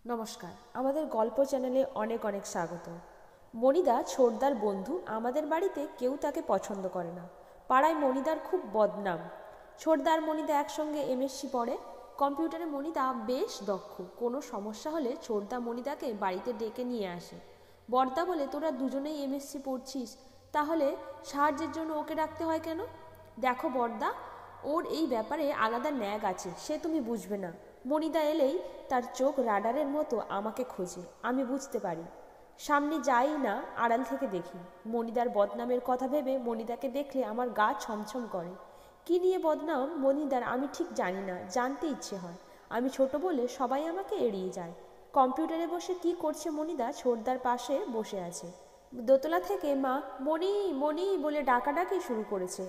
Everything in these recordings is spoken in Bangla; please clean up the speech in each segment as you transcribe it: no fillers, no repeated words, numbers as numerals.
নমস্কার, আমাদের গল্প চ্যানেলে অনেক অনেক স্বাগত। মণিদা ছোটদার বন্ধু। আমাদের বাড়িতে কেউ তাকে পছন্দ করে না। পাড়ায় মণিদার খুব বদনাম। ছোটদার মণিদা একসঙ্গে এমএসসি পড়ে। কম্পিউটারে মণিদা বেশ দক্ষ। কোনো সমস্যা হলে ছোটদা মণিদাকে বাড়িতে ডেকে নিয়ে আসে। বড়দা বলে, তোরা দুজনেই এমএসসি পড়ছিস, তাহলে সাহায্যের জন্য ওকে ডাকতে হয় কেন? দেখো বড়দা, ওর এই ব্যাপারে আলাদা ন্যাক আছে, সে তুমি বুঝবে না। মণিদা এলেই তার চোখ রাডারের মতো আমাকে খোঁজে। আমি বুঝতে পারি। সামনে যাই না, আড়াল থেকে দেখি। মণিদার বদনামের কথা ভেবে মণিদাকে দেখলে আমার গা ছমছম করে। কি নিয়ে বদনাম মণিদার আমি ঠিক জানি না, জানতে ইচ্ছে হয়। আমি ছোট বলে সবাই আমাকে এড়িয়ে যায়। কম্পিউটারে বসে কি করছে মণিদা ছোটদার পাশে বসে আছে। দোতলা থেকে মা মণি মণি বলে ডাকাডাকি শুরু করেছে।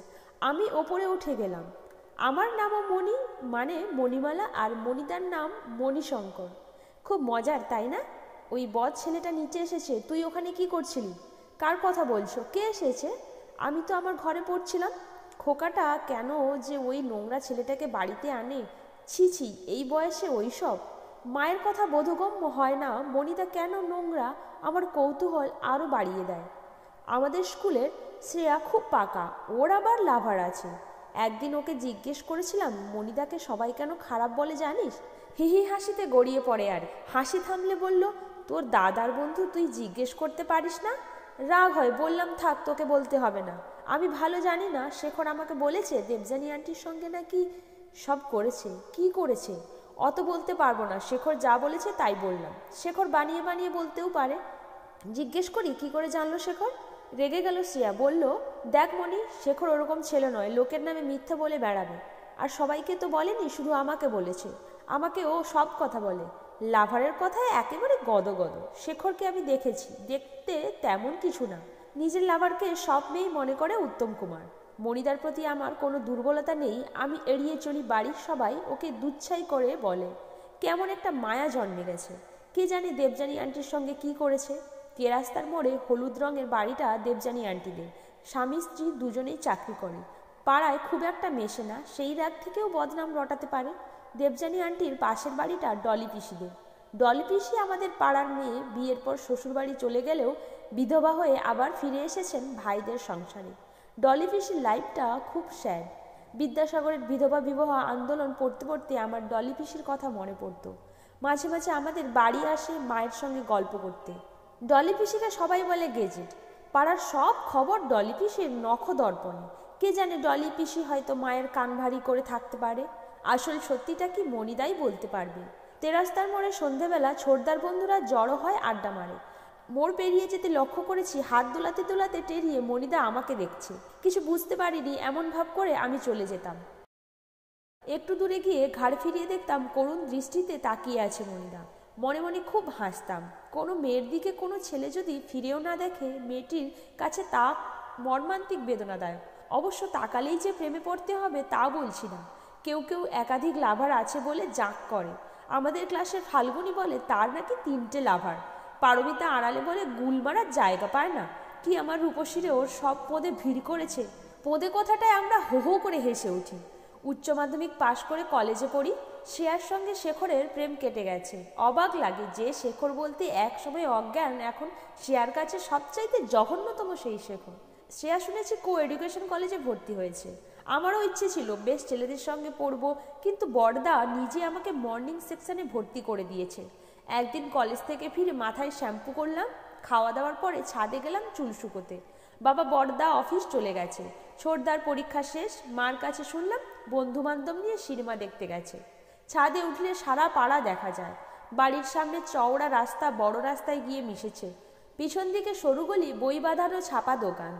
আমি ওপরে উঠে গেলাম। আমার নামও মণি, মানে মণিমালা, আর মণিদার নাম মণিশঙ্কর। খুব মজার, তাই না? ওই বদ ছেলেটা নিচে এসেছে, তুই ওখানে কি করছিলি? কার কথা বলছো? কে এসেছে? আমি তো আমার ঘরে পড়ছিলাম। খোকাটা কেন যে ওই নোংরা ছেলেটাকে বাড়িতে আনে! ছি ছি, এই বয়সে ওই সব! মায়ের কথা বোধগম্য হয় না মণিদা কেন নোংরা? আমার কৌতূহল আরও বাড়িয়ে দেয়। আমাদের স্কুলের শ্রেয়া খুব পাকা, ওর আবার লাভার আছে। একদিন ওকে জিজ্ঞেস করেছিলাম, মণিদাকে সবাই কেন খারাপ বলে জানিস? হিহি হাসিতে গড়িয়ে পড়ে। আর হাসি থামলে বলল, তোর দাদার বন্ধু, তুই জিজ্ঞেস করতে পারিস না? রাগ হয়, বললাম থাক, তোকে বলতে হবে না। আমি ভালো জানি না, শেখর আমাকে বলেছে দেবযানী আন্টির সঙ্গে নাকি সব করেছে। কি করেছে অত বলতে পারবো না, শেখর যা বলেছে তাই বললাম। শেখর বানিয়ে বানিয়ে বলতেও পারে। জিজ্ঞেস করি কি করে জানলো শেখর? রেগে গেল শ্রেয়া, বলল, দেখ মণি, শেখর ওরকম ছেলে নয়, লোকের নামে মিথ্যা বলে বেড়াবে। আর সবাইকে তো বলেনি, শুধু আমাকে বলেছে। আমাকে ও সব কথা বলে। লাভারের কথায় একেবারে গদগদ। শেখরকে আমি দেখেছি, দেখতে তেমন কিছু না। নিজের লাভারকে সব মেয়েই মনে করে উত্তম কুমার। মণিদার প্রতি আমার কোনো দুর্বলতা নেই। আমি এড়িয়ে চলি। বাড়ির সবাই ওকে দুচ্ছাই করে বলে। কেমন একটা মায়া জন্মে গেছে। কে জানে দেবযানী আন্টির সঙ্গে কি করেছে। রাস্তার মোড়ে হলুদ রঙের বাড়িটা দেবযানী আন্টিদের। স্বামী স্ত্রী দুজনেই চাকরি করে। পাড়ায় খুব একটা মেশে না, সেই রাগ থেকেও বদনাম রটাতে পারে। দেবযানী আন্টির পাশের বাড়িটা ডলি পিসিদের। ডলি পিসি আমাদের পাড়ার মেয়ে, বিয়ের পর শ্বশুরবাড়ি চলে গেলেও বিধবা হয়ে আবার ফিরে এসেছেন ভাইদের সংসারে। ডলি পিসির লাইফটা খুব স্যাড। বিদ্যাসাগরের বিধবা বিবাহ আন্দোলন পড়তে পড়তে আমার ডলি পিসির কথা মনে পড়তো। মাঝে মাঝে আমাদের বাড়ি আসে মায়ের সঙ্গে গল্প করতে। ডলি পিসিকে সবাই বলে গেজেট। পাড়ার সব খবর ডলি পিসির নখদর্পণে। কে জানে, ডলি পিসি হয়তো মায়ের কান ভারী করে থাকতে পারে। আসল সত্যিটা কি মণিদাই বলতে পারবে। তেরাস্তার মোড়ে সন্ধেবেলা ছোটদার বন্ধুরা জড়ো হয়, আড্ডা মারে। মোড় পেরিয়ে যেতে লক্ষ্য করেছি, হাত দোলাতে দোলাতে টেরিয়ে মণিদা আমাকে দেখছে। কিছু বুঝতে পারিনি, এমন ভাব করে আমি চলে যেতাম। একটু দূরে গিয়ে ঘাড় ফিরিয়ে দেখতাম করুণ দৃষ্টিতে তাকিয়ে আছে মণিদা। মনে মনে খুব হাসতাম। কোনো মেয়ের দিকে কোনো ছেলে যদি ফিরেও না দেখে, মেয়েটির কাছে তা মর্মান্তিক বেদনাদায়ক। অবশ্য তাকালেই যে প্রেমে পড়তে হবে তা বলছি না। কেউ কেউ একাধিক লাভার আছে বলে জাঁক করে। আমাদের ক্লাসের ফাল্গুনি বলে তার নাকি 3টে লাভার। পারমিতা আড়ালে বলে গুল মারার জায়গা পায় না। কি আমার রূপসীরে ওর সব পদে ভিড় করেছে। পদে কথাটায় আমরা হো হো করে হেসে উঠি। উচ্চ মাধ্যমিক পাশ করে কলেজে পড়ি। শ্রেয়ার সঙ্গে শেখরের প্রেম কেটে গেছে। অবাক লাগে যে শেখর বলতে এক সময় অজ্ঞান, এখন শ্রেয়ার কাছে সবচাইতে জঘন্যতম সেই শেখর। শ্রেয়া শুনেছি কো এডুকেশন কলেজে ভর্তি হয়েছে। আমারও ইচ্ছে ছিল বেশ ছেলেদের সঙ্গে পড়বো, কিন্তু বড়দা নিজে আমাকে মর্নিং সেকশনে ভর্তি করে দিয়েছে। একদিন কলেজ থেকে ফিরে মাথায় শ্যাম্পু করলাম, খাওয়া দাওয়ার পরে ছাদে গেলাম চুল শুকোতে। বাবা বড়দা অফিস চলে গেছে। ছোটদার পরীক্ষা শেষ, মার কাছে শুনলাম বন্ধু বান্ধব নিয়ে সিনেমা দেখতে গেছে। ছাদে উঠলে সারা পাড়া দেখা যায়। বাড়ির সামনে চওড়া রাস্তা বড় রাস্তায় গিয়ে মিশেছে। পিছন দিকে সরু গলি, বই বাঁধানো ছাপা দোকান।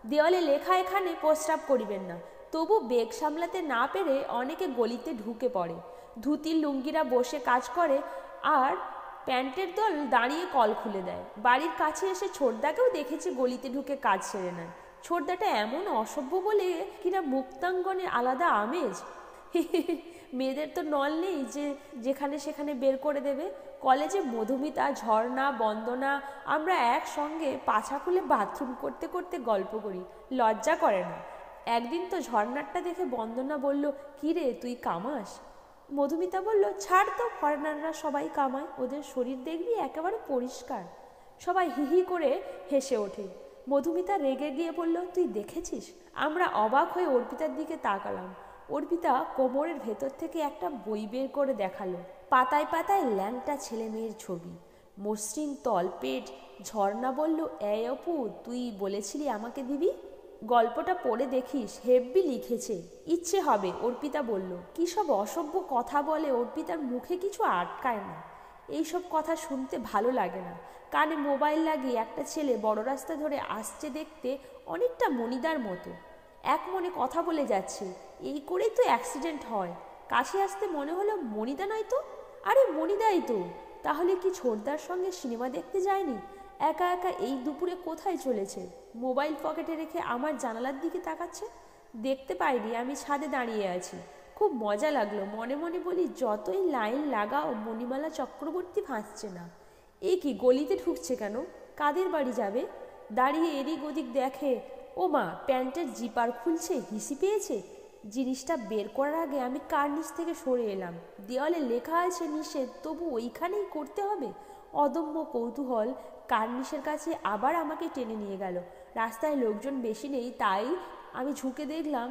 দেওয়ালে লেখা, এখানে প্রস্রাব করিবেন না। তবু বেগ সামলাতে না পেরে অনেকে গলিতে ঢুকে পড়ে। ধুতির লুঙ্গিরা বসে কাজ করে, আর প্যান্টের দল দাঁড়িয়ে কল খুলে দেয়। বাড়ির কাছে এসে ছোটদাকেও দেখেছি গলিতে ঢুকে কাজ সেরে নেয়। ছোটদাটা এমন অসভ্য বলে কিনা মুক্তাঙ্গনের আলাদা আমেজ। মেয়েদের তো নল নেই যে যেখানে সেখানে বের করে দেবে। কলেজে মধুমিতা, ঝর্ণা, বন্দনা আমরা একসঙ্গে পাছা খুলে বাথরুম করতে করতে গল্প করি। লজ্জা করে না। একদিন তো ঝর্ণারটা দেখে বন্দনা বলল, কী রে তুই কামাস? মধুমিতা বলল, ছাড় তো, ফরেনাররা সবাই কামায়, ওদের শরীর দেখবি একেবারে পরিষ্কার। সবাই হিহি করে হেসে ওঠে। মধুমিতা রেগে গিয়ে বলল, তুই দেখেছিস? আমরা অবাক হয়ে অর্পিতার দিকে তাকালাম। অর্পিতা কোমরের ভেতর থেকে একটা বই বের করে দেখালো। পাতায় পাতায় ল্যাংটা ছেলে মেয়ের ছবি, মসৃণ তলপেট। ঝর্ণা বলল, এই অপু, তুই বলেছিলি আমাকে দিবি? গল্পটা পড়ে দেখিস, হেব্বি লিখেছে, ইচ্ছে হবে। অর্পিতা বলল। কী সব অসভ্য কথা বলে, অর্পিতার মুখে কিছু আটকায় না। এইসব কথা শুনতে ভালো লাগে না। কানে মোবাইল লাগিয়ে একটা ছেলে বড় রাস্তা ধরে আসছে, দেখতে অনেকটা মনিদার মতো। এক মনে কথা বলে যাচ্ছে, এই করেই তো অ্যাক্সিডেন্ট হয়। কাছে আসতে মনে হলো মনিদা নয় তো। আরে মনিদাই তো। তাহলে কি ছোটদার সঙ্গে সিনেমা দেখতে যায়নি? একা একা এই দুপুরে কোথায় চলেছে? মোবাইল পকেটে রেখে আমার জানালার দিকে তাকাচ্ছে। দেখতে পাইনি, আমি ছাদে দাঁড়িয়ে আছি। খুব মজা লাগলো। মনে মনে বলি, যতই লাইন লাগাও মণিমালা চক্রবর্তী ফাঁসছে না। এ কি, গলিতে ঢুকছে কেন? কাদের বাড়ি যাবে? দাঁড়িয়ে এদিক ওদিক দেখে, ও মা, প্যান্টের জিপার খুলছে, হিসি পেয়েছে। জিনিসটা বের করার আগে আমি কার্নিশ থেকে সরে এলাম। দেওয়ালে লেখা আছে নিষেধ, তবু ওইখানেই করতে হবে। অদম্য কৌতূহল কার্নিশের কাছে আবার আমাকে টেনে নিয়ে গেল। রাস্তায় লোকজন বেশি নেই, তাই আমি ঝুঁকে দেখলাম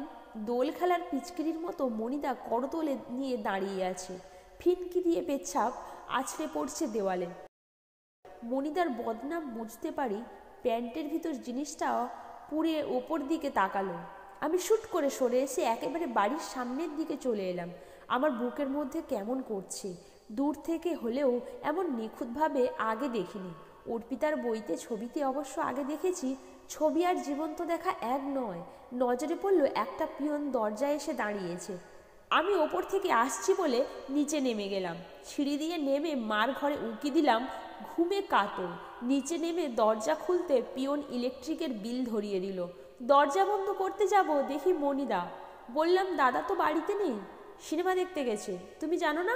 দোল খেলার পিচকিরির মতো মনিদা করতলে নিয়ে দাঁড়িয়ে আছে। ফিনকি দিয়ে পেচ্ছাপ আছড়ে পড়ছে দেওয়ালে। মনিদার বদনাম বুঝতে পারি। প্যান্টের ভিতর জিনিসটা পুড়ে ওপর দিকে তাকালো। আমি শুট করে সরে এসে একেবারে বাড়ির সামনের দিকে চলে এলাম। আমার বুকের মধ্যে কেমন করছে। দূর থেকে হলেও এমন নিখুঁতভাবে আগে দেখিনি। অর্পিতার বইতে, ছবিতে অবশ্য আগে দেখেছি। ছবি আর জীবন্ত দেখা এক নয়। নজরে পড়ল একটা পিয়ন দরজায় এসে দাঁড়িয়েছে। আমি ওপর থেকে আসছি বলে নিচে নেমে গেলাম। সিঁড়ি দিয়ে নেমে মার ঘরে উঁকি দিলাম। ঘুমে কাতর। নিচে নেমে দরজা খুলতে পিয়ন ইলেকট্রিকের বিল ধরিয়ে দিল। দরজা বন্ধ করতে যাব, দেখি মনিদা। বললাম, দাদা তো বাড়িতে নেই, সিনেমা দেখতে গেছে। তুমি জানো না?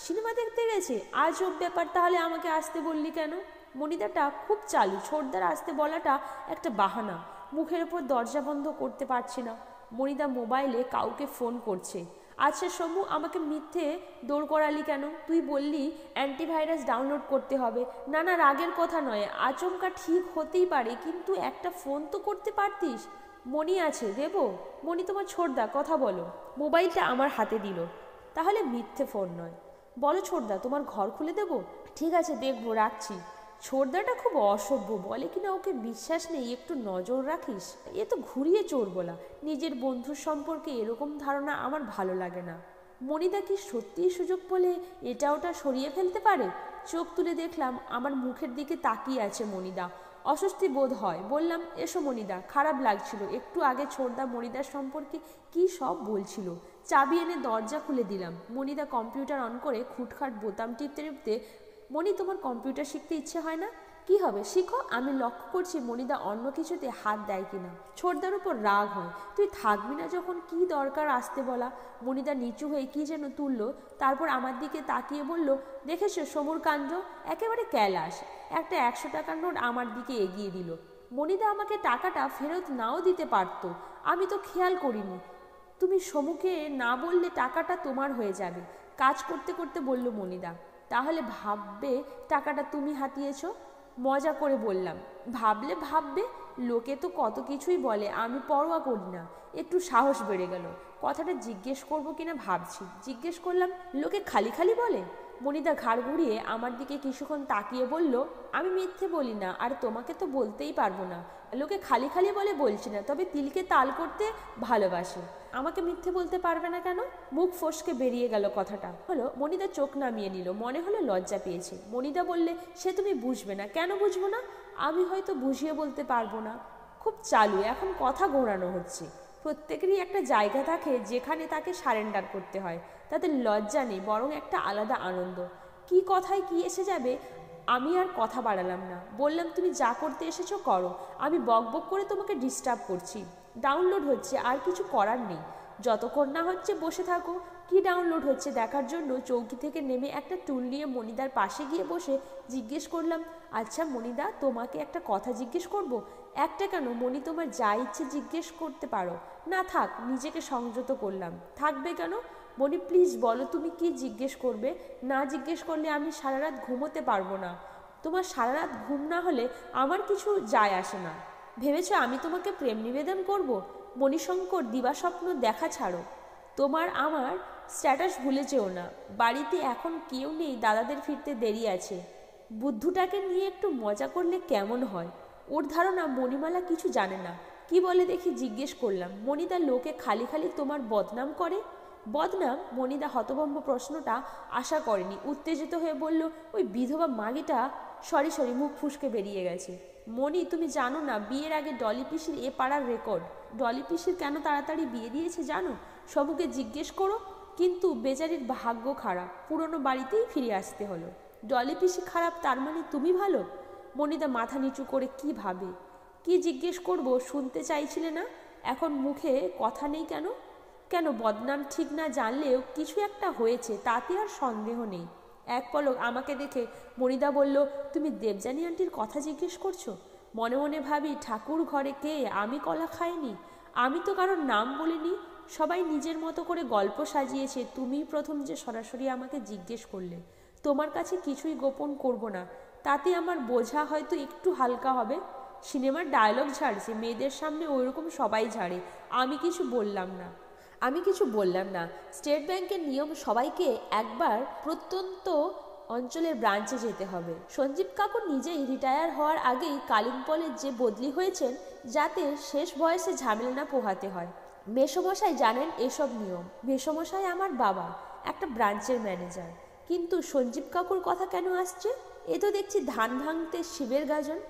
সিনেমা দেখতে গেছে? আজব ব্যাপার, তাহলে আমাকে আসতে বললি কেন? মনিদাটা খুব চালু। ছোটদার আসতে বলাটা একটা বাহানা। মুখের ওপর দরজা বন্ধ করতে পারছি না। মনিদা মোবাইলে কাউকে ফোন করছে। আচ্ছা সমু, আমাকে মিথ্যে দৌড় করালি কেন? তুই বললি অ্যান্টিভাইরাস ডাউনলোড করতে হবে। না না, রাগের কথা নয়, আচমকা ঠিক হতেই পারে, কিন্তু একটা ফোন তো করতে পারতিস। মনি আছে, দেব? মনি তোমার ছোটদা, কথা বলো। মোবাইলটা আমার হাতে দিল। তাহলে মিথ্যে ফোন নয়। বলো ছোটদা, তোমার ঘর খুলে দেব? ঠিক আছে, দেখবো, রাখছি। ছোটদাটা খুব অসভ্য, বলে কিনা ওকে বিশ্বাস নেই, একটু নজর রাখিস। এ তো ঘুরিয়ে চোর বলা। নিজের বন্ধুর সম্পর্কে এরকম ধারণা আমার ভালো লাগে না। মনিদা কি সত্যিই সুযোগ পেলে এটা ওটা সরিয়ে ফেলতে পারে? চোখ তুলে দেখলাম আমার মুখের দিকে তাকিয়ে আছে মনিদা। অস্বস্তি বোধ হয়। বললাম, এসো মনিদা। খারাপ লাগছিল। একটু আগে ছোটদা মনিদার সম্পর্কে কি সব বলছিল। চাবি এনে দরজা খুলে দিলাম। মনিদা কম্পিউটার অন করে খুটখাট বোতাম টিপতে টিপতে, মনি, তোমার কম্পিউটার শিখতে ইচ্ছে হয় না? কি হবে, শিখো। আমি লক্ষ্য করছি মনিদা অন্য কিছুতে হাত দেয় কিনা। ছোটদার উপর রাগ হয়। তুই থাকবি না যখন কি দরকার আসতে বলা? মনিদা নিচু হয়ে কি যেন তুলল, তারপর আমার দিকে তাকিয়ে বলল, দেখেছো সমুর কাণ্ড? একেবারে ক্যালাস। একটা 100 টাকার নোট আমার দিকে এগিয়ে দিল। মনিদা আমাকে টাকাটা ফেরত নাও দিতে পারত, আমি তো খেয়াল করিনি। তুমি সমুকে না বললে টাকাটা তোমার হয়ে যাবে, কাজ করতে করতে বলল মনিদা। তাহলে ভাববে টাকাটা তুমি হাতিয়েছ? মজা করে বললাম। ভাবলে ভাববে, লোকে তো কত কিছুই বলে, আমি পরোয়া করি না। একটু সাহস বেড়ে গেল। কথাটা জিজ্ঞেস করবো কিনা ভাবছি। জিজ্ঞেস করলাম, লোকে খালি খালি বলে? মনিদা ঘাড় ঘুরিয়ে আমার দিকে কিছুক্ষণ তাকিয়ে বলল, আমি মিথ্যে বলি না, আর তোমাকে তো বলতেই পারবো না। লোকে খালি খালি বলে বলছি না, তবে তিলকে তাল করতে ভালোবাসে। আমাকে মিথ্যে বলতে পারবে না কেন? মুখ ফসকে বেরিয়ে গেল কথাটা। হলো, মনিদা চোখ নামিয়ে নিল। মনে হলো লজ্জা পেয়েছে। মনিদা বললে, সে তুমি বুঝবে না। কেন বুঝবো না? আমি হয়তো বুঝিয়ে বলতে পারবো না। খুব চালু, এখন কথা ঘোরানো হচ্ছে। প্রত্যেকেরই একটা জায়গা থাকে যেখানে তাকে সারেন্ডার করতে হয়। তাতে লজ্জা নেই, বরং একটা আলাদা আনন্দ। কি কথায় কি এসে যাবে, আমি আর কথা বাড়ালাম না। বললাম, তুমি যা করতে এসেছো করো, আমি বক বক করে তোমাকে ডিস্টার্ব করছি। ডাউনলোড হচ্ছে, আর কিছু করার নেই। যতক্ষণ না হচ্ছে বসে থাকো। কি ডাউনলোড হচ্ছে দেখার জন্য চৌকি থেকে নেমে একটা টুল নিয়ে মনিদার পাশে গিয়ে বসে জিজ্ঞেস করলাম, আচ্ছা মনিদা, তোমাকে একটা কথা জিজ্ঞেস করব? একটা কেন মনি, তোমার যা ইচ্ছে জিজ্ঞেস করতে পারো। না থাক, নিজেকে সংযত করলাম। থাকবে কেন? মনি প্লিজ বলো তুমি কি জিজ্ঞেস করবে, না জিজ্ঞেস করলে আমি সারা রাত ঘুমোতে পারবো না। তোমার সারা রাত ঘুম না হলে আমার কিছু যায় আসে না। ভেবেছ আমি তোমাকে প্রেম নিবেদন করব? মণিশঙ্কর দিবাস্বপ্ন দেখা ছাড়ো। তোমার আমার স্ট্যাটাস ভুলে যেও না। বাড়িতে এখন কেউ নেই, দাদাদের ফিরতে দেরি আছে। বুদ্ধুটাকে নিয়ে একটু মজা করলে কেমন হয়? ওর ধারণা মণিমালা কিছু জানে না। কি বলে দেখি জিজ্ঞেস করলাম। মণিদা লোকে খালি খালি তোমার বদনাম করে। বদনাম? মণিদা হতভম্ব প্রশ্নটা আশা করেনি, উত্তেজিত হয়ে বলল, ওই বিধবা মাগিটা। সরি মুখ ফুসকে বেরিয়ে গেছে। মণি তুমি জানো না বিয়ের আগে ডলি পিসির এ পাড়ার রেকর্ড। ডলি পিসির কেন তাড়াতাড়ি বিয়ে দিয়েছে জানো? সমুকে জিজ্ঞেস করো। কিন্তু বেচারির ভাগ্য খারাপ, পুরনো বাড়িতেই ফিরে আসতে হলো। ডলি পিসি খারাপ তার মানে তুমি ভালো? মণিদা মাথা নিচু করে কি ভাবে। কি জিজ্ঞেস করব শুনতে চাইছিলে না? এখন মুখে কথা নেই কেন? কেন বদনাম ঠিক না জানলেও কিছু একটা হয়েছে, তাতে আর সন্দেহ নেই। এক পলক আমাকে দেখে মণিদা বলল, তুমি দেবযানী আন্টির কথা জিজ্ঞেস করছো? মনে মনে ভাবি, ঠাকুর ঘরে কে আমি কলা খাইনি? আমি তো কারোর নাম বলিনি। সবাই নিজের মতো করে গল্প সাজিয়েছে, তুমিই প্রথম যে সরাসরি আমাকে জিজ্ঞেস করলে। তোমার কাছে কিছুই গোপন করব না, তাতে আমার বোঝা হয়তো একটু হালকা হবে। সিনেমার ডায়লগ ঝাড়ছে, মেয়েদের সামনে ওইরকম সবাই ঝাড়ে। আমি কিছু বললাম না। স্টেট ব্যাংকের নিয়ম সবাইকে একবার প্রত্যন্ত অঞ্চলের ব্রাঞ্চে যেতে হবে। সঞ্জীব কাকু নিজেই রিটায়ার হওয়ার আগেই কালিম্পলের যে বদলি হয়েছেন, যাতে শেষ বয়সে ঝামেলা না পোহাতে হয়। মেসোমশাই জানেন এসব নিয়ম। মেসোমশাই আমার বাবা, একটা ব্রাঞ্চের ম্যানেজার। কিন্তু সঞ্জীব কাকুর কথা কেন আসছে? এ তো দেখছি ধান ভাঙতে শিবের গাজন।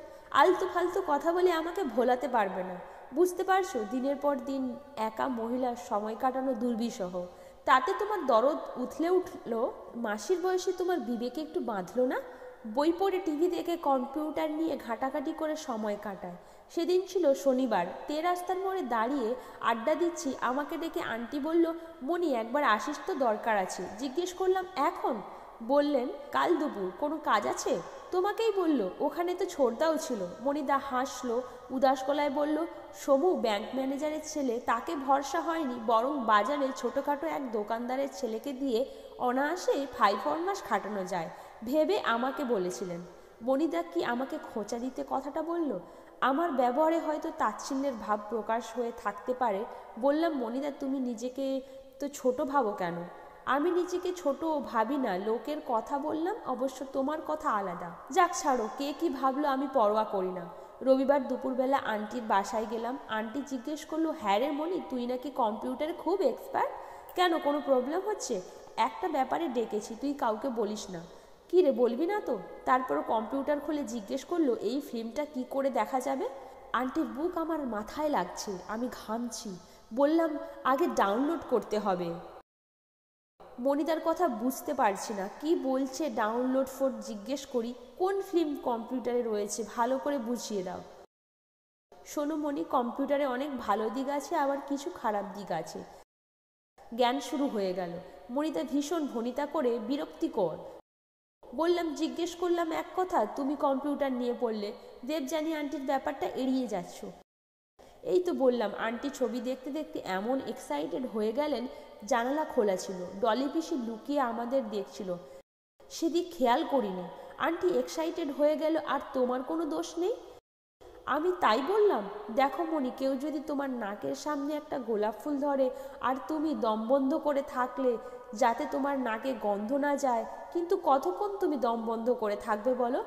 আলতু ফালতু কথা বলে আমাকে ভোলাতে পারবে না। বুঝতে পারছো, দিনের পর দিন একা মহিলার সময় কাটানো দুর্বিষহ। তাতে তোমার দরদ উঠলো। মাসির বয়সে তোমার বিবেকে একটু বাঁধলো না? বই পড়ে টিভি দেখে কম্পিউটার নিয়ে ঘাটাঘাটি করে সময় কাটায়। সেদিন ছিল শনিবার, রাস্তার মোড়ে দাঁড়িয়ে আড্ডা দিচ্ছি, আমাকে ডেকে আন্টি বলল, মণি একবার আসিস তো, দরকার আছে। জিজ্ঞেস করলাম এখন? বললেন কাল দুপুর। কোনো কাজ আছে? তোমাকেই বলল। ওখানে তো ছোটদাও ছিল। মণিদা হাসলো, উদাস গলায় বলল, সমু ব্যাংক ম্যানেজারের ছেলে, তাকে ভরসা হয়নি, বরং বাজারে ছোটোখাটো এক দোকানদারের ছেলেকে দিয়ে অনায়াসে 5-4 মাস খাটানো যায় ভেবে আমাকে বলেছিলেন। মণিদা কি আমাকে খোঁচা দিতে কথাটা বলল? আমার ব্যবহারে হয়তো তাচ্ছিল্যের ভাব প্রকাশ হয়ে থাকতে পারে। বললাম, মণিদা তুমি নিজেকে তো ছোট ভাবো কেন? আমি নিজেকে ছোট ভাবি না, লোকের কথা বললাম। অবশ্য তোমার কথা আলাদা। যাক ছাড়ো, কে কি ভাবলো আমি পরোয়া করি না। রবিবার দুপুরবেলা আন্টির বাসায় গেলাম। আন্টি জিজ্ঞেস করলো, হ্যাঁ রে মণি, তুই নাকি কম্পিউটারে খুব এক্সপার্ট। কেন, কোনো প্রবলেম হচ্ছে? একটা ব্যাপারে ডেকেছি, তুই কাউকে বলিস না। কী রে, বলবি না তো? তারপর কম্পিউটার খুলে জিজ্ঞেস করলো, এই ফিল্মটা কি করে দেখা যাবে? আন্টির বুক আমার মাথায় লাগছে, আমি ঘামছি। বললাম, আগে ডাউনলোড করতে হবে। মণিদার কথা বুঝতে পারছি না, কি বলছে ডাউনলোড ফোর? জিজ্ঞেস করি, কোন ফিল্ম কম্পিউটারে রয়েছে, ভালো করে বুঝিয়ে দাও। শোনো মণি, কম্পিউটারে অনেক ভালো দিক আছে, আবার কিছু খারাপ দিক আছে। জ্ঞান শুরু হয়ে গেল। মণিদা ভীষণ ভনিতা করে বিরক্তিকর। বললাম, জিজ্ঞেস করলাম এক কথা, তুমি কম্পিউটার নিয়ে পড়লে। দেবযানী আন্টির ব্যাপারটা এড়িয়ে যাচ্ছ। এই তো বললাম। আন্টি ছবি দেখতে দেখতে এমন এক্সাইটেড হয়ে গেলেন, জানালা খোলা ছিল। ডলি পিসি লুকিয়ে আমাদের দেখছিল, সেদিক খেয়াল করিনি। আন্টি এক্সাইটেড হয়ে গেল, আর তোমার কোনো দোষ নেই। আমি তাই বললাম, দেখো মণি, কেউ যদি তোমার নাকের সামনে একটা গোলাপ ফুল ধরে আর তুমি দম বন্ধ করে থাকলে যাতে তোমার নাকে গন্ধ না যায়, কিন্তু কতক্ষণ তুমি দম বন্ধ করে থাকবে বলো?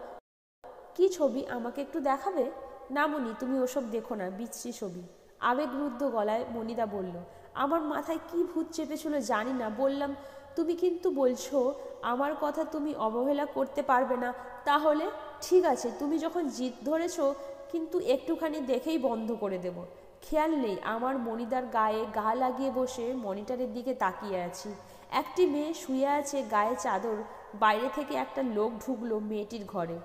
কি ছবি, আমাকে একটু দেখাবে? না মণি, তুমি ওসব দেখো না, বিশ্রী ছবি। আবেগরুদ্ধ গলায় মণিদা বলল। আমার মাথায় কি ভূত চেপেছিল জানি না। বললাম, তুমি কিন্তু বলছো আমার কথা তুমি অবহেলা করতে পারবে না। তাহলে ঠিক আছে, তুমি যখন জিদ ধরেছো, কিন্তু একটুখানি দেখেই বন্ধ করে দেব। খেয়াল নেই আমার মণিদার গায়ে গা লাগিয়ে বসে মনিটরের দিকে তাকিয়ে আছি। একটি মেয়ে শুয়ে আছে গায়ে চাদর। বাইরে থেকে একটা লোক ঢুকলো মেয়েটির ঘরে।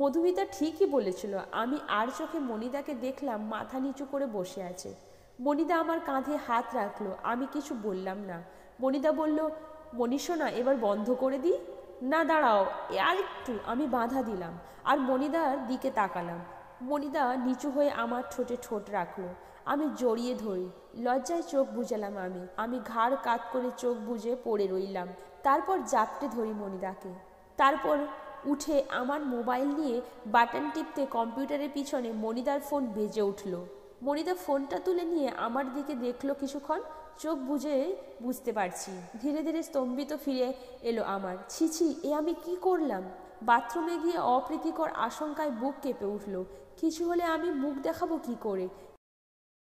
মধুমিতা ঠিকই বলেছিল। আমি আর চোখে মণিদাকে দেখলাম, মাথা নিচু করে বসে আছে। মণিদা আমার কাঁধে হাত রাখলো। আমি কিছু বললাম না। মণিদা বলল, মনীষণা, এবার বন্ধ করে দিই? না, দাঁড়াও আর একটু। আমি বাধা দিলাম আর মণিদার দিকে তাকালাম। মনিদা নিচু হয়ে আমার ঠোঁটে ঠোঁট রাখলো। আমি জড়িয়ে ধরি। লজ্জায় চোখ বুজালাম আমি ঘাড় কাত করে চোখ বুজে পড়ে রইলাম। তারপর জাপটে ধরি মনিদাকে। তারপর উঠে আমার মোবাইল নিয়ে বাটন টিপতে কম্পিউটারের পিছনে মনিদার ফোন বেজে উঠল। মনিদা ফোনটা তুলে নিয়ে আমার দিকে দেখলো কিছুক্ষণ। চোখ বুজে বুঝতে পারছি। ধীরে ধীরে স্তম্ভিত ফিরে এলো আমার। ছি, এ আমি কি করলাম? বাথরুমে গিয়ে অপ্রীতিকর আশঙ্কায় বুক কেঁপে উঠল। কিছু হলে আমি মুখ দেখাবো কি করে?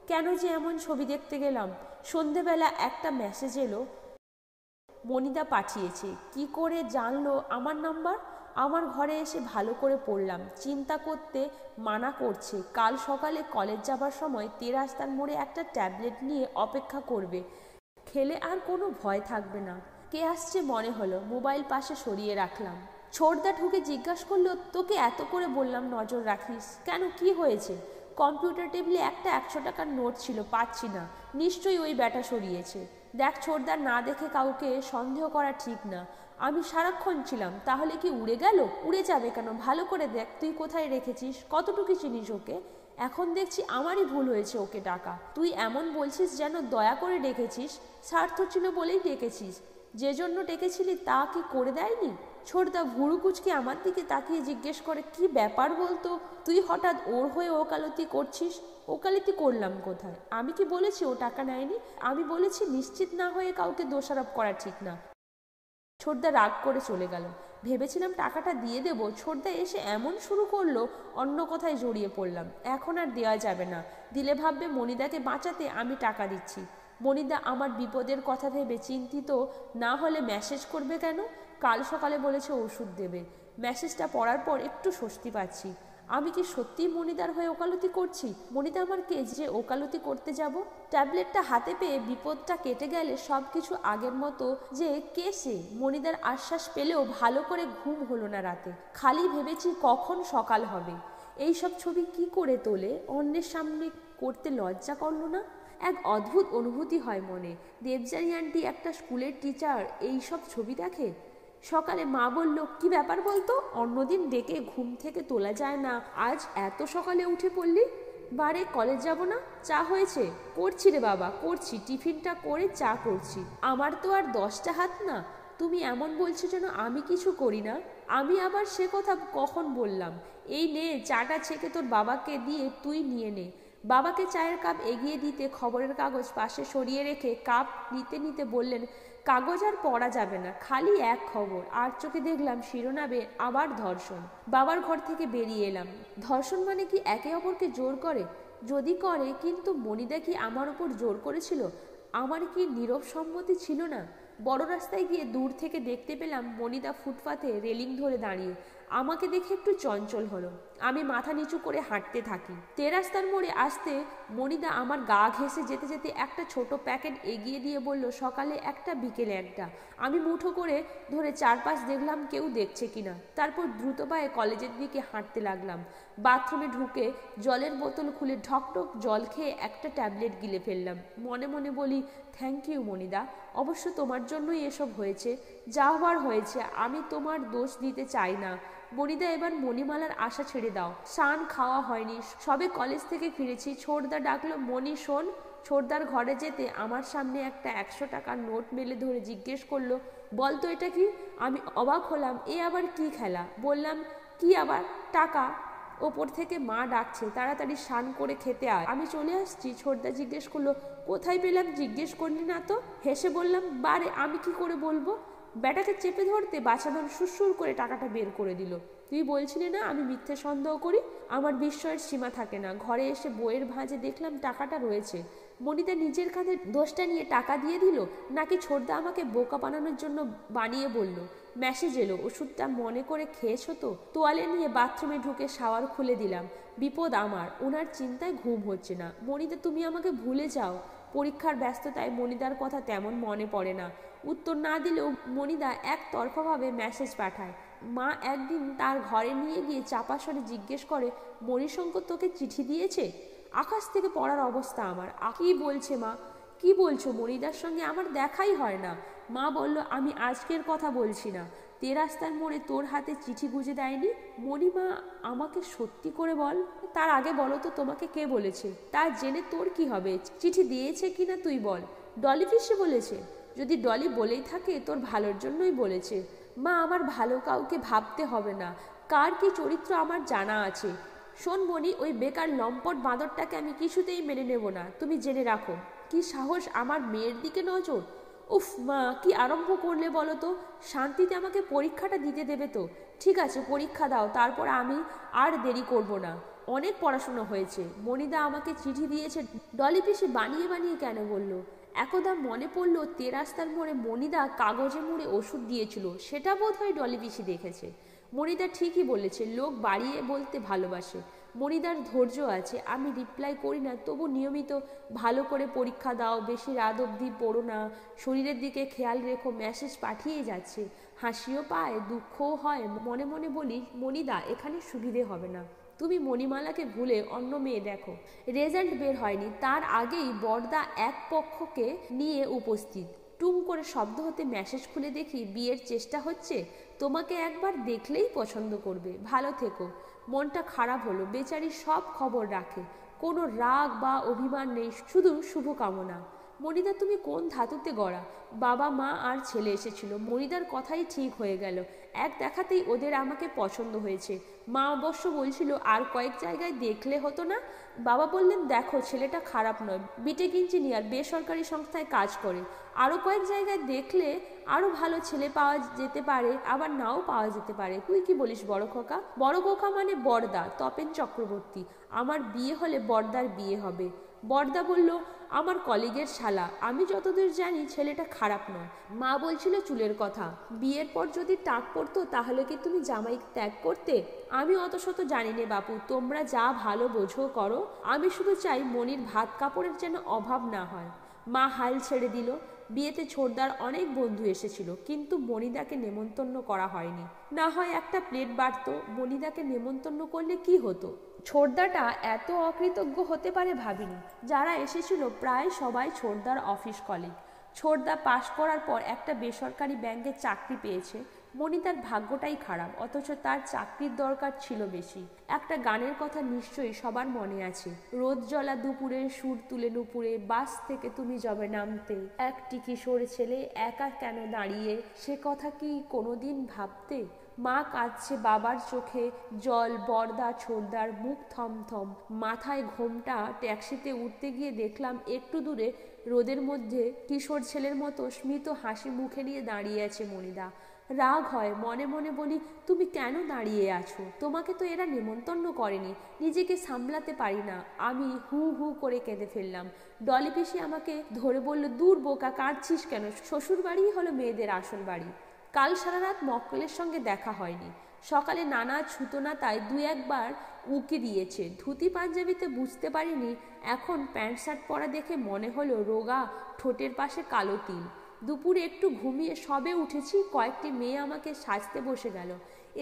কেন যে এমন ছবি দেখতে গেলাম? সন্ধেবেলা একটা মেসেজ এলো, মনিদা পাঠিয়েছে। কি করে জানলো আমার নাম্বার? আমার ঘরে এসে ভালো করে পড়লাম। চিন্তা করতে মানা করছে। কাল সকালে কলেজ যাবার সময় তেরাস্তার মোড়ে একটা ট্যাবলেট নিয়ে অপেক্ষা করবে। খেলে আর কোনো ভয় থাকবে না। কে আসছে মনে হলো। মোবাইল পাশে সরিয়ে রাখলাম। ছোটদা ঢুকে জিজ্ঞাসা করলো, তোকে এত করে বললাম নজর রাখিস কেন, কি হয়েছে? কম্পিউটার টেবিলে একটা 100 টাকার নোট ছিল, পাচ্ছি না। নিশ্চয়ই ওই ব্যাটা সরিয়েছে। দেখ ছোটদা, না দেখে কাউকে সন্দেহ করা ঠিক না। আমি সারাক্ষণ ছিলাম। তাহলে কি উড়ে গেল? উড়ে যাবে কেন? ভালো করে দেখ তুই কোথায় রেখেছিস, কতটুকু চিনিস ওকে। এখন দেখছি আমারই ভুল হয়েছে ওকে ডাকা। তুই এমন বলছিস যেন দয়া করে ডেকেছিস। স্বার্থ ছিল বলেই ডেকেছিস। যে জন্য ডেকেছিলি তা কি করে দেয়নি? ছোটদা ভুরু কুচকে আমার দিকে তাকিয়ে জিজ্ঞেস করে, কি ব্যাপার বলতো? তুই হঠাৎ ওর হয়ে ওকালতি করছিস? ওকালতি করলাম কোথায়? আমি কি বলেছি ও টাকা নেয়নি? আমি বলেছি নিশ্চিত না হয়ে কাউকে দোষারোপ করা ঠিক না। ছোটদা রাগ করে চলে গেল। ভেবেছিলাম টাকাটা দিয়ে দেব। ছোটদা এসে এমন শুরু করলো, অন্য কথায় জড়িয়ে পড়লাম। এখন আর দেওয়া যাবে না। দিলে ভাববে মনিদাকে বাঁচাতে আমি টাকা দিচ্ছি। মনিদা আমার বিপদের কথা ভেবে চিন্তিত না হলে মেসেজ করবে কেন? কাল সকালে বলেছে ওষুধ দেবে। মেসেজটা পড়ার পর একটু স্বস্তি পাচ্ছি। আমি কি সত্যিই মনিদার হয়ে ওকালতি করছি? মনিদা আমার কে যে ওকালতি করতে যাব? ট্যাবলেটটা হাতে পেয়ে বিপদটা কেটে গেলে সব কিছু আগের মতো যে কে সে? মনিদার আশ্বাস পেলেও ভালো করে ঘুম হলো না রাতে। খালি ভেবেছি কখন সকাল হবে। এই সব ছবি কি করে তোলে? অন্যের সামনে করতে লজ্জা করলো না? এক অদ্ভুত অনুভূতি হয় মনে। দেবযানী আন্টি একটা স্কুলের টিচার এই সব ছবি দেখে। সকালে মা বলল, কি ব্যাপার বলতো? অন্যদিন ডেকে ঘুম থেকে তোলা যায় না, আজ এত সকালে উঠে পড়লি? বারে কলেজ যাব না? চা হয়েছে? করছি রে বাবা, করছি। টিফিনটা করে চা করছি। আমার তো আর 10টা হাত না। তুমি এমন বলছো যেন আমি কিছু করি না। আমি আবার সে কথা কখন বললাম? এই নে চাটা ছেঁকে তোর বাবাকে দিয়ে তুই নিয়ে নে। বাবাকে চায়ের কাপ এগিয়ে দিতে খবরের কাগজ পাশে সরিয়ে রেখে কাপ নিতে নিতে বললেন, কাগজ আর পড়া যাবে না, খালি এক খবর। আর চোখে দেখলাম শিরোনামে আবার ধর্ষণ। বাবার ঘর থেকে বেরিয়ে এলাম। ধর্ষণ মানে কি একে অপরকে জোর করে? যদি করে, কিন্তু মনিদা কি আমার উপর জোর করেছিল? আমার কি নীরব সম্মতি ছিল না? বড় রাস্তায় গিয়ে দূর থেকে দেখতে পেলাম মনিদা ফুটপাতে রেলিং ধরে দাঁড়িয়ে। আমাকে দেখে একটু চঞ্চল হলো। আমি মাথা নিচু করে হাঁটতে থাকি। তেরাস্তার মোড়ে আসতে মনিদা আমার গা ঘেঁষে যেতে যেতে একটা ছোট প্যাকেট এগিয়ে দিয়ে বলল, সকালে একটা বিকেলে একটা। আমি মুঠো করে ধরে চারপাশ দেখলাম কেউ দেখছে কিনা। তারপর দ্রুত পায়ে কলেজের দিকে হাঁটতে লাগলাম। বাথরুমে ঢুকে জলের বোতল খুলে ঢকঢক জল খেয়ে একটা ট্যাবলেট গিলে ফেললাম। মনে মনে বলি, থ্যাংক ইউ মনিদা। অবশ্য তোমার জন্যই এসব হয়েছে। যা হওয়ার হয়েছে, আমি তোমার দোষ দিতে চাই না। মনিদা, এবার মণিমালার আশা ছেড়ে দাও। স্নান খাওয়া হয়নি, সবে কলেজ থেকে ফিরেছি। ছোটদা ডাকলো, মণি শোন। ছোটদার ঘরে যেতে আমার সামনে একটা 100 টাকার নোট মেলে ধরে জিজ্ঞেস করলো, বলতো এটা কি? আমি অবাক হলাম, এ আবার কি খেলা? বললাম, কি আবার? টাকা। ওপর থেকে মা ডাকছে, তাড়াতাড়ি স্নান করে খেতে আয়। আমি চলে আসছি। ছোটদা জিজ্ঞেস করলো, কোথায় পেলাম জিজ্ঞেস করলি না তো? হেসে বললাম, বারে আমি কি করে বলবো? ব্যাটাকে চেপে ধরতে বাছাধন সুরসুর করে টাকাটা বের করে দিল। তুই বলছিলি না আমি মিথ্যে সন্দেহ করি? আমার বিস্ময়ের সীমা থাকে না। ঘরে এসে বইয়ের ভাঁজে দেখলাম টাকাটা রয়েছে। মনিদা নিজের কাঁধে দোষটা নিয়ে টাকা দিয়ে দিল, নাকি ছোটদা আমাকে বোকা বানানোর জন্য বানিয়ে বলল? মেসেজ এলো, ওষুধটা মনে করে খেয়েছো তো? তোয়ালে নিয়ে বাথরুমে ঢুকে শাওয়ার খুলে দিলাম। বিপদ আমার। ওনার চিন্তায় ঘুম হচ্ছে না। মনিদা, তুমি আমাকে ভুলে যাও। পরীক্ষার ব্যস্ততায় মনিদার কথা তেমন মনে পড়ে না। উত্তর না দিলেও মনিদা একতরফাভাবে মেসেজ পাঠায়। মা একদিন তার ঘরে নিয়ে গিয়ে চাপা স্বরে জিজ্ঞেস করে, মণিশঙ্কর তোকে চিঠি দিয়েছে? আকাশ থেকে পড়ার অবস্থা আমার। কি বলছে মা? কি বলছো? মনিদার সঙ্গে আমার দেখাই হয় না। মা বলল, আমি আজকের কথা বলছি না, রাস্তার মোড়ে তোর হাতে চিঠি গুঁজে দেয়নি? মণিমা, আমাকে সত্যি করে বল। তার আগে বলো তো তোমাকে কে বলেছে? তা জেনে তোর কি হবে? চিঠি দিয়েছে কিনা তুই বল। ডলি পিসি বলেছে? যদি ডলি বলেই থাকে তোর ভালোর জন্যই বলেছে। মা, আমার ভালো কাউকে ভাবতে হবে না, কার কি চরিত্র আমার জানা আছে। শোন মণি, ওই বেকার লম্পট বাঁদরটাকে আমি কিছুতেই মেনে নেব না, তুমি জেনে রাখো। কি সাহস আমার মেয়ের দিকে নজর! উফ মা, কি আরম্ভ করলে বলো তো? শান্তিতে আমাকে পরীক্ষাটা দিতে দেবে তো? ঠিক আছে, পরীক্ষা দাও, তারপর আমি আর দেরি করব না। অনেক পড়াশোনা হয়েছে। মণিদা আমাকে চিঠি দিয়েছে। ডলি পিসি বানিয়ে বানিয়ে কেন বলল? একদা মনে পড়ল তেরাস্তার মোড়ে মণিদা কাগজে মুড়ে ওষুধ দিয়েছিল, সেটা বোধহয় ডলি পিসি দেখেছে। মণিদা ঠিকই বলেছে, লোক বাড়িয়ে বলতে ভালোবাসে। মণিদার ধৈর্য আছে। আমি রিপ্লাই করি না, তবু নিয়মিত ভালো করে পরীক্ষা দাও, বেশি রাত অবধি পড়ো না, শরীরের দিকে খেয়াল রেখো। মেসেজ পাঠিয়ে যাচ্ছে, হাসিও পায়, দুঃখও হয়। মনে মনে বলি, মণিদা, এখানে সুবিধে হবে না, তুমি মণিমালাকে ভুলে অন্য মেয়ে দেখো। রেজাল্ট বের হয়নি, তার আগেই বড়দা এক পক্ষকে নিয়ে উপস্থিত। টুম করে শব্দ হতে মেসেজ খুলে দেখি, বিয়ের চেষ্টা হচ্ছে, তোমাকে একবার দেখলেই পছন্দ করবে, ভালো থেকো। মনটা খারাপ হলো। বেচারি সব খবর রাখে, কোনো রাগ বা অভিমান নেই, শুধু শুভকামনা। মণিদা, তুমি কোন ধাতুতে গড়া? বাবা, মা আর ছেলে এসেছিল। মণিদার কথাই ঠিক হয়ে গেল, এক দেখাতেই ওদের আমাকে পছন্দ হয়েছে। মা অবশ্য বলছিল আর কয়েক জায়গায় দেখলে হতো না। বাবা বললেন, দেখো, ছেলেটা খারাপ নয়, বিটেক ইঞ্জিনিয়ার, বেসরকারি সংস্থায় কাজ করে। আরও কয়েক জায়গায় দেখলে আরও ভালো ছেলে পাওয়া যেতে পারে, আবার নাও পাওয়া যেতে পারে। তুই কি বলিস বড় খোকা? বড় খোকা মানে বড়দা, তপেন চক্রবর্তী। আমার বিয়ে হলে বড়দার বিয়ে হবে। বড়দা বলল, আমার কলিগের শালা, আমি যতদূর জানি ছেলেটা খারাপ নয়। মা বলছিল চুলের কথা, বিয়ের পর যদি টাক পড়তো তাহলে কি তুমি জামাই ত্যাগ করতে? আমি অত শত জানি নে বাপু, তোমরা যা ভালো বোঝো করো। আমি শুধু চাই মনির ভাত কাপড়ের যেন অভাব না হয়। মা হাল ছেড়ে দিল। বিয়েতে ছোটদার অনেক বন্ধু এসেছিল, কিন্তু মণিদাকে নেমন্তন্ন করা হয়নি। না হয় একটা প্লেট বাড়তো। মণিদাকে নেমন্তন্ন করলে কি হতো? ছোটদাটা এত অকৃতজ্ঞ হতে পারে ভাবিনি। যারা এসেছিল প্রায় সবাই ছোটদার অফিস কলিগ। ছোটদা পাশ করার পর একটা বেসরকারি ব্যাংকে চাকরি পেয়েছে। মণিদার ভাগ্যটাই খারাপ, অথচ তার চাকরির দরকার ছিল বেশি। একটা গানের কথা নিশ্চয়ই সবার মনে আছে, রোদ জ্বলা দুপুরে সুর তুলে নুপুরে, বাস থেকে তুমি যবে নামতে, একটি কিশোর ছেলে একা কেন দাঁড়িয়ে, সে কথা কি কোনোদিন ভাবতে? মা কাঁদছে, বাবার চোখে জল। বড়দা ছোটদার মুখ থমথম, মাথায় ঘোমটা। ট্যাক্সিতে উঠতে গিয়ে দেখলাম একটু দূরে রোদের মধ্যে কিশোর ছেলের মতো স্মিত হাসি মুখে নিয়ে দাঁড়িয়ে আছে মণিদা। রাগ হয়, মনে মনে বলি, তুমি কেন দাঁড়িয়ে আছো? তোমাকে তো এরা নেমন্তন্ন করেনি। নিজেকে সামলাতে পারি না। আমি হু হু করে কেঁদে ফেললাম। ডলি পিসি আমাকে ধরে বলল, দূর বোকা, কাঁদছিস কেন? শ্বশুর বাড়িই হলো মেয়েদের আসল বাড়ি। কাল সারা রাত মক্কেলের সঙ্গে দেখা হয়নি। সকালে নানা ছুতো না, তাই দু একবার উকি দিয়েছে। ধুতি পাঞ্জাবিতে বুঝতে পারিনি। এখন প্যান্ট শার্ট পরা দেখে মনে হলো রোগা ঠোঁটের পাশে কালো তিল। দুপুরে একটু ঘুমিয়ে সবে উঠেছি, কয়েকটি মেয়ে আমাকে সাজতে বসে গেল।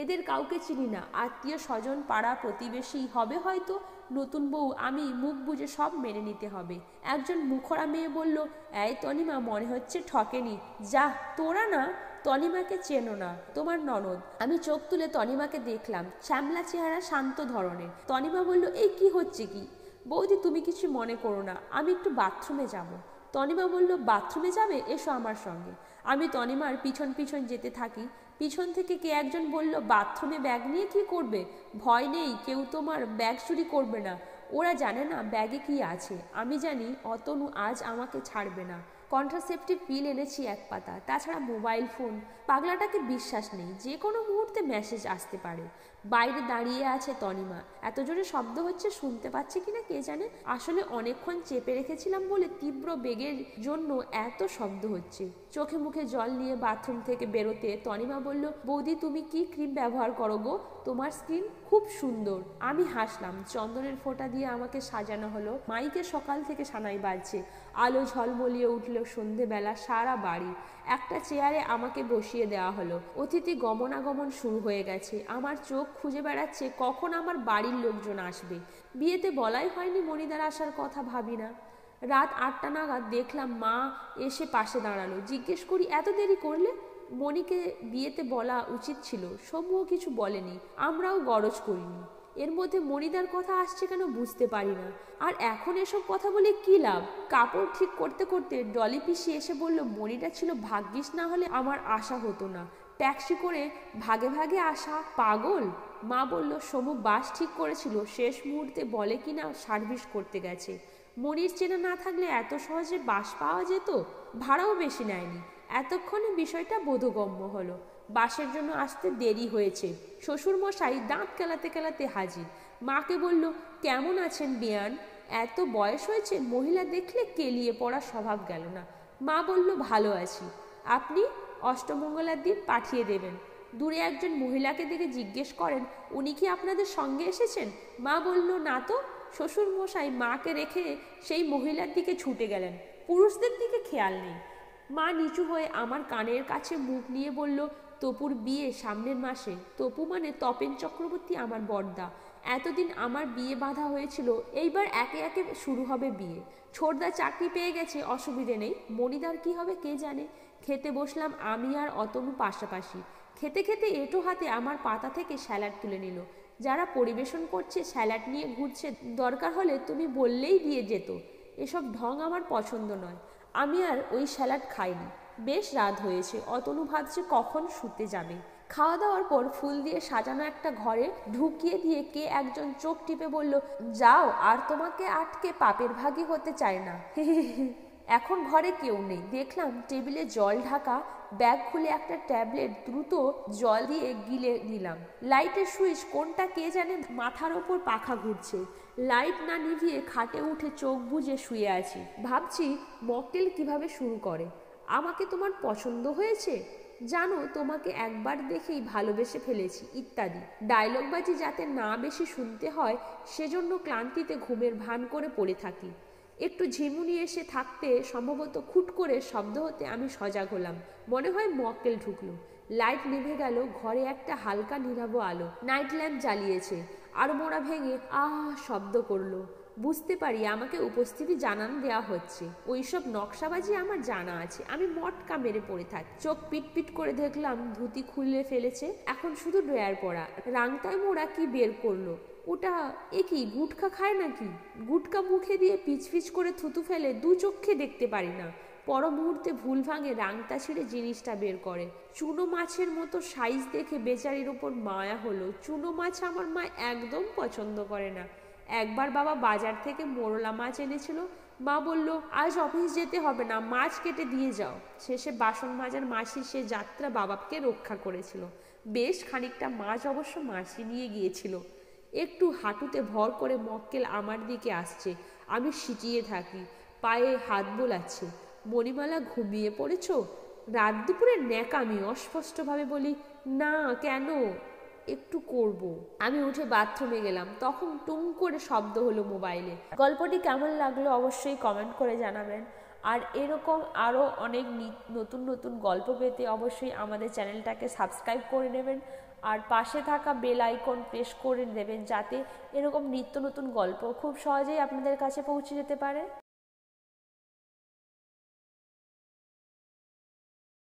এদের কাউকে চিনি না, আত্মীয় স্বজন, পাড়া প্রতিবেশী হবে হয়তো। নতুন বউ, আমি মুখ বুজে সব মেনে নিতে হবে। একজন মুখরা মেয়ে বলল, এই তনিমা, মনে হচ্ছে ঠকেনি। যা, তোরা না তনিমাকে চেনো না, তোমার ননদ। আমি চোখ তুলে তনিমাকে দেখলাম, শ্যামলা চেহারা, শান্ত ধরনের। তনিমা বলল, এই কি হচ্ছে কি? বৌদি, তুমি কিছু মনে করো না, আমি একটু বাথরুমে যাব। তনিমা বলল, বাথরুমে যাবে? এসো আমার সঙ্গে। আমি তনিমার পিছন পিছন যেতে থাকি। পিছন থেকে কে একজন বলল, বাথরুমে ব্যাগ নিয়ে কি করবে? ভয় নেই, কেউ তোমার ব্যাগ চুরি করবে না। ওরা জানে না ব্যাগে কি আছে। আমি জানি অতনু আজ আমাকে ছাড়বে না। কন্ট্রাসেপটিভ পিল এনেছি এক পাতা, তাছাড়া মোবাইল ফোন। পাগলাটাকে বিশ্বাস নেই, যে কোনো মুহূর্তে মেসেজ আসতে পারে। বাইরে দাঁড়িয়ে আছে তনিমা। এত জোরে শব্দ হচ্ছে, শুনতে পাচ্ছে কিনা কে জানে। আসলে অনেকক্ষণ চেপে রেখেছিলাম বলে তীব্র বেগের জন্য এত শব্দ হচ্ছে। চোখে মুখে জল নিয়ে বাথরুম থেকে বেরোতে তনিমা বলল, বৌদি, তুমি কি ক্রিম ব্যবহার করো গো? তোমার স্কিন খুব সুন্দর। আমি হাসলাম। চন্দনের ফোঁটা দিয়ে আমাকে সাজানো হলো। মাইকে সকাল থেকে সানাই বাজছে। আলো ঝলমলিয়ে উঠল সন্ধেবেলা সারা বাড়ি। একটা চেয়ারে আমাকে বসিয়ে দেওয়া হলো। অতিথি গমনাগমন শুরু হয়ে গেছে। আমার চোখ খুঁজে বেড়াচ্ছে কখন আমার বাড়ির লোকজন আসবে। বিয়েতে বলাই হয়নি মণিদার আসার কথা, ভাবি না। রাত 8টা নাগাদ দেখলাম মা এসে পাশে দাঁড়ালো। জিজ্ঞেস করি, এত দেরি করলে? মণিকে বিয়েতে বলা উচিত ছিল, সমুও কিছু বলেনি, আমরাও গরজ করিনি। এর মধ্যে মণিদার কথা আসছে কেন বুঝতে পারি না। আর এখন এসব কথা বলে কি লাভ? কাপড় ঠিক করতে করতে ডলি পিসি এসে বলল, মণিটা ছিল ভাগ্যিস, না হলে আমার আশা হতো না। ট্যাক্সি করে ভাগে ভাগে আসা পাগল। মা বলল, সমু বাস ঠিক করেছিল, শেষ মুহূর্তে বলে কিনা সার্ভিস করতে গেছে। মনির চেনা না থাকলে এত সহজে বাস পাওয়া যেত? ভাড়াও বেশি নেয়নি। এতক্ষণে বিষয়টা বোধগম্য হলো। বাসের জন্য আসতে দেরি হয়েছে। শ্বশুরমশাই দাঁত কেলাতে কেলাতে হাজির। মাকে বলল, কেমন আছেন বিয়ান? এত বয়স হয়েছে, মহিলা দেখলে কেলিয়ে পড়া স্বভাব গেল না। মা বলল, ভালো আছি। আপনি? অষ্টমঙ্গলার দিন পাঠিয়ে দেবেন। দূরে একজন মহিলাকে দেখে জিজ্ঞেস করেন, উনি কি আপনাদের সঙ্গে এসেছেন? মা বলল, না তো। শ্বশুরমশাই মাকে রেখে সেই মহিলার দিকে ছুটে গেলেন। পুরুষদের দিকে খেয়াল নেই। মা নিচু হয়ে আমার কানের কাছে মুখ নিয়ে বলল, তপুর বিয়ে সামনের মাসে। তপু মানে তপেন চক্রবর্তী, আমার বড়দা। এতদিন আমার বিয়ে বাঁধা হয়েছিল, এইবার একে একে শুরু হবে বিয়ে। ছোটদা চাকরি পেয়ে গেছে, অসুবিধে নেই। মণিদার কি হবে কে জানে। খেতে বসলাম আমি আর অতনু পাশাপাশি। খেতে খেতে এঁটো হাতে আমার পাতা থেকে স্যালাড তুলে নিল। যারা পরিবেশন করছে স্যালাড নিয়ে ঘুরছে, দরকার হলে তুমি বললেই দিয়ে যেত। এসব ঢং আমার পছন্দ নয়। আমি আর ওই স্যালাড খাইনি। বেশ রাত হয়েছে, অতনু ভাবছে কখন শুতে যাবে। খাওয়া দাওয়ার পর ফুল দিয়ে সাজানো একটা ঘরে ঢুকিয়ে দিয়ে কে একজন চোখ টিপে বলল, যাও, আর তোমাকে আটকে পাপের ভাগী হতে চায় না। এখন ঘরে কেউ নেই। দেখলাম টেবিলে জল ঢাকা, ব্যাগ খুলে একটা ট্যাবলেট দ্রুত জল দিয়ে গিলে নিলাম। লাইটের সুইচ কোনটা কে জানে, মাথার ওপর পাখা ঘুরছে। লাইট না নিভিয়ে খাটে উঠে চোখ বুজে শুয়ে আছি। ভাবছি মকটেল কিভাবে শুরু করে। আমাকে তোমার পছন্দ হয়েছে? জানো, তোমাকে একবার দেখেই ভালোবেসে ফেলেছি, ইত্যাদি ডায়লগবাজি যাতে না বেশি শুনতে হয়, সেজন্য ক্লান্তিতে ঘুমের ভান করে পড়ে থাকি। একটু ঝিমুনি এসে থাকতে সম্ভবত খুট করে শব্দ হতে আমি সজাগ হলাম। মনে হয় মক্কেল ঢুকলো। লাইট নিভে গেল। ঘরে একটা হালকা নীলাভ আলো। Night lamp জ্বালিয়েছে। আর মোড়া ভেঙে শব্দ করলো। বুঝতে পারি আমাকে উপস্থিতি জানান দেওয়া হচ্ছে। ওইসব নকশাবাজি আমার জানা আছে। আমি মটকা মেরে পড়ে থাকি। চোখ পিটপিট করে দেখলাম ধুতি খুলে ফেলেছে, এখন শুধু ড্রয়ার পরা। রাংতায় মোড়া কি বের করলো। ওটা কি গুটখা খায় নাকি? গুটকা মুখে দিয়ে পিচপিচ করে থুতু ফেলে দু চোখে দেখতে পারি না। পর মুহূর্তে ভুল ভাঙে রাংতা ছিঁড়ে জিনিসটা বের করে। চুনো মাছের মতো সাইজ দেখে বেচারির ওপর মায়া হলো। চুনো মাছ আমার মা একদম পছন্দ করে না। একবার বাবা বাজার থেকে মোরলা মাছ এনেছিল। মা বলল, আজ অফিস যেতে হবে না, মাছ কেটে দিয়ে যাও। শেষে বাসন মাজার মাসি সে যাত্রা বাবাকে রক্ষা করেছিল। বেশ খানিকটা মাছ অবশ্য মাসি নিয়ে গিয়েছিল। একটু হাঁটুতে ভর করে মক্কেল আমার দিকে আসছে। আমি সিটিয়ে থাকি, পায়ে হাত বোলাচ্ছে। মণিমালা, ঘুমিয়ে পড়েছ? রাত দুপুরে ন্যাকামি। অস্পষ্টভাবে বলি, না, কেন? একটু করব। আমি উঠে বাথরুমে গেলাম। তখন টুং করে শব্দ হলো মোবাইলে। গল্পটি কেমন লাগলো অবশ্যই কমেন্ট করে জানাবেন। আর এরকম আরও অনেক নতুন নতুন গল্প পেতে অবশ্যই আমাদের চ্যানেলটাকে সাবস্ক্রাইব করে নেবেন। আর পাশে থাকা বেল আইকন প্রেস করে দেবেন, যাতে এরকম নিত্য নতুন গল্প খুব সহজেই আপনাদের কাছে পৌঁছে যেতে পারে।